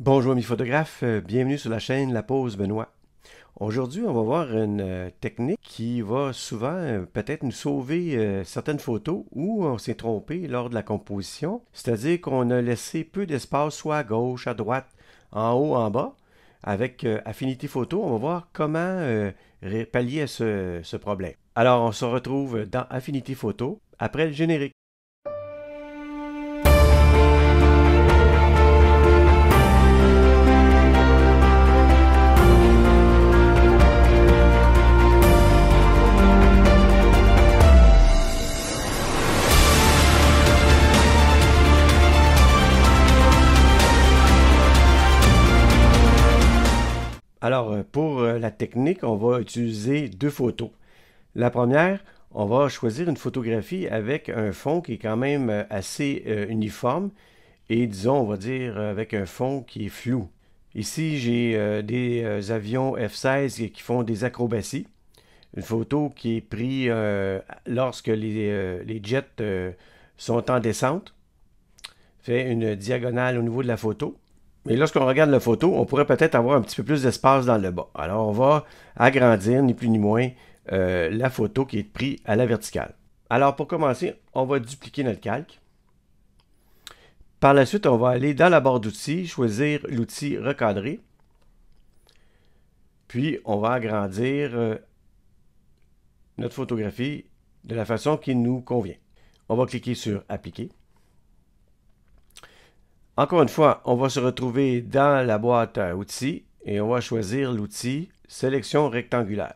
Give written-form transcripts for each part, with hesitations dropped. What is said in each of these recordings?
Bonjour mes photographes, bienvenue sur la chaîne La Pause Benoît. Aujourd'hui, on va voir une technique qui va souvent peut-être nous sauver certaines photos où on s'est trompé lors de la composition, c'est-à-dire qu'on a laissé peu d'espace soit à gauche, à droite, en haut, en bas. Avec Affinity Photo, on va voir comment pallier à ce problème. Alors, on se retrouve dans Affinity Photo après le générique. Alors, pour la technique, on va utiliser deux photos. La première, on va choisir une photographie avec un fond qui est quand même assez uniforme et disons, on va dire, avec un fond qui est flou. Ici, j'ai des avions F-16 qui font des acrobaties. Une photo qui est prise lorsque les jets sont en descente. Fait une diagonale au niveau de la photo. Mais lorsqu'on regarde la photo, on pourrait peut-être avoir un petit peu plus d'espace dans le bas. Alors, on va agrandir, ni plus ni moins, la photo qui est prise à la verticale. Alors, pour commencer, on va dupliquer notre calque. Par la suite, on va aller dans la barre d'outils, choisir l'outil recadrer. Puis, on va agrandir notre photographie de la façon qui nous convient. On va cliquer sur Appliquer. Encore une fois, on va se retrouver dans la boîte à outils et on va choisir l'outil Sélection rectangulaire.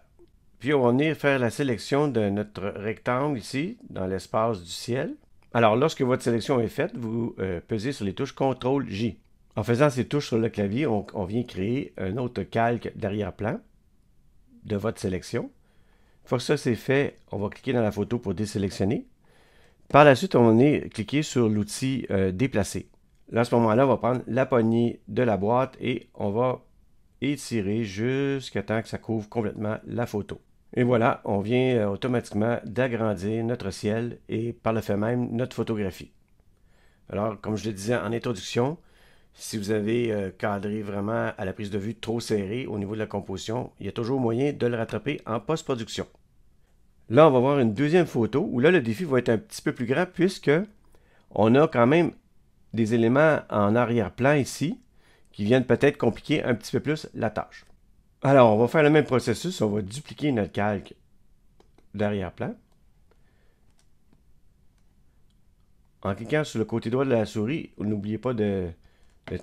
Puis on va venir faire la sélection de notre rectangle ici, dans l'espace du ciel. Alors, lorsque votre sélection est faite, vous pesez sur les touches CTRL-J. En faisant ces touches sur le clavier, on vient créer un autre calque d'arrière-plan de votre sélection. Une fois que ça c'est fait, on va cliquer dans la photo pour désélectionner. Par la suite, on va venir cliquer sur l'outil Déplacer. Là, à ce moment-là, on va prendre la poignée de la boîte et on va étirer jusqu'à temps que ça couvre complètement la photo. Et voilà, on vient automatiquement d'agrandir notre ciel et par le fait même notre photographie. Alors, comme je le disais en introduction, si vous avez cadré vraiment à la prise de vue trop serré au niveau de la composition, il y a toujours moyen de le rattraper en post-production. Là, on va voir une deuxième photo où là, le défi va être un petit peu plus grand puisque on a quand même des éléments en arrière-plan ici qui viennent peut-être compliquer un petit peu plus la tâche. Alors, on va faire le même processus. On va dupliquer notre calque d'arrière-plan. En cliquant sur le côté droit de la souris, n'oubliez pas de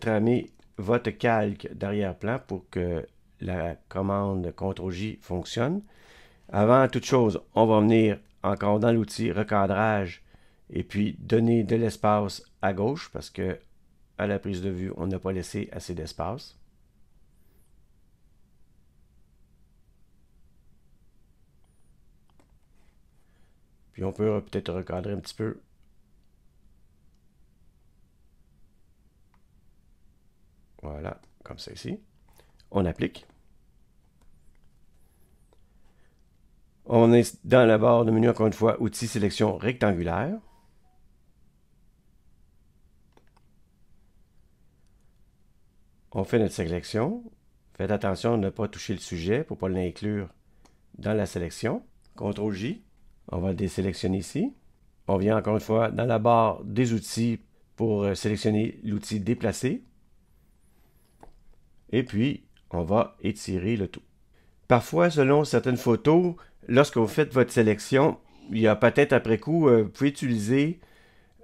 tramer votre calque d'arrière-plan pour que la commande CTRL-J fonctionne. Avant toute chose, on va venir encore dans l'outil recadrage et puis donner de l'espace à gauche parce que à la prise de vue, on n'a pas laissé assez d'espace. Puis on peut peut-être recadrer un petit peu. Voilà, comme ça ici. On applique. On est dans la barre de menu, encore une fois, outils sélection rectangulaire. On fait notre sélection. Faites attention de ne pas toucher le sujet pour ne pas l'inclure dans la sélection. CTRL-J. On va le désélectionner ici. On vient encore une fois dans la barre des outils pour sélectionner l'outil déplacer. Et puis, on va étirer le tout. Parfois, selon certaines photos, lorsque vous faites votre sélection, il y a peut-être après coup, vous pouvez utiliser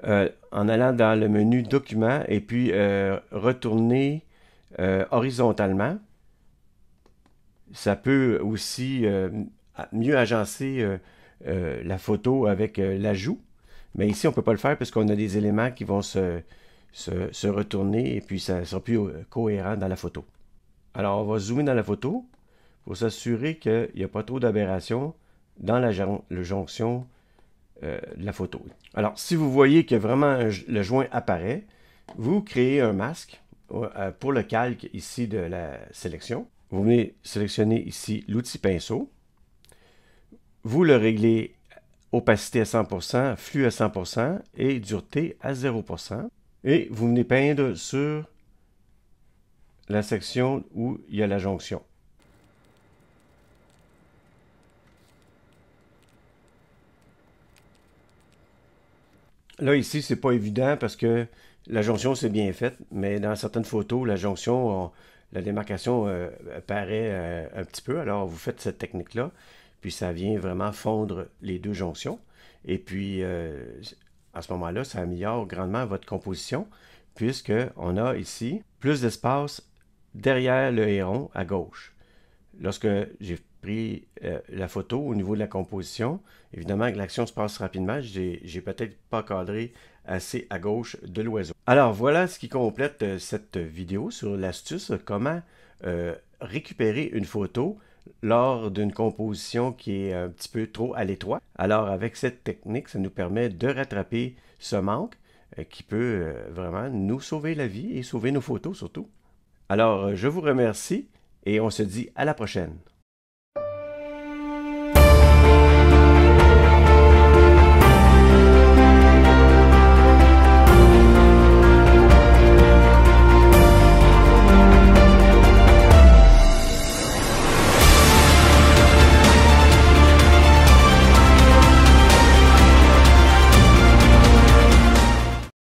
en allant dans le menu Documents et puis retourner horizontalement. Ça peut aussi mieux agencer la photo avec l'ajout. Mais ici, on ne peut pas le faire parce qu'on a des éléments qui vont se retourner et puis ça ne sera plus cohérent dans la photo. Alors, on va zoomer dans la photo pour s'assurer qu'il n'y a pas trop d'aberration dans la jonction de la photo. Alors, si vous voyez que vraiment le joint apparaît, vous créez un masque pour le calque ici de la sélection. Vous venez sélectionner ici l'outil pinceau. Vous le réglez opacité à 100%, flux à 100% et dureté à 0%. Et vous venez peindre sur la section où il y a la jonction. Là, ici, c'est pas évident parce que la jonction, c'est bien faite, mais dans certaines photos, la jonction, la démarcation paraît un petit peu. Alors, vous faites cette technique-là, puis ça vient vraiment fondre les deux jonctions. Et puis, à ce moment-là, ça améliore grandement votre composition, puisque on a ici plus d'espace derrière le héron à gauche. Lorsque j'ai pris la photo au niveau de la composition, évidemment que l'action se passe rapidement, j'ai peut-être pas cadré assez à gauche de l'oiseau. Alors voilà ce qui complète cette vidéo sur l'astuce comment récupérer une photo lors d'une composition qui est un petit peu trop à l'étroit. Alors avec cette technique, ça nous permet de rattraper ce manque qui peut vraiment nous sauver la vie et sauver nos photos surtout. Alors je vous remercie et on se dit à la prochaine.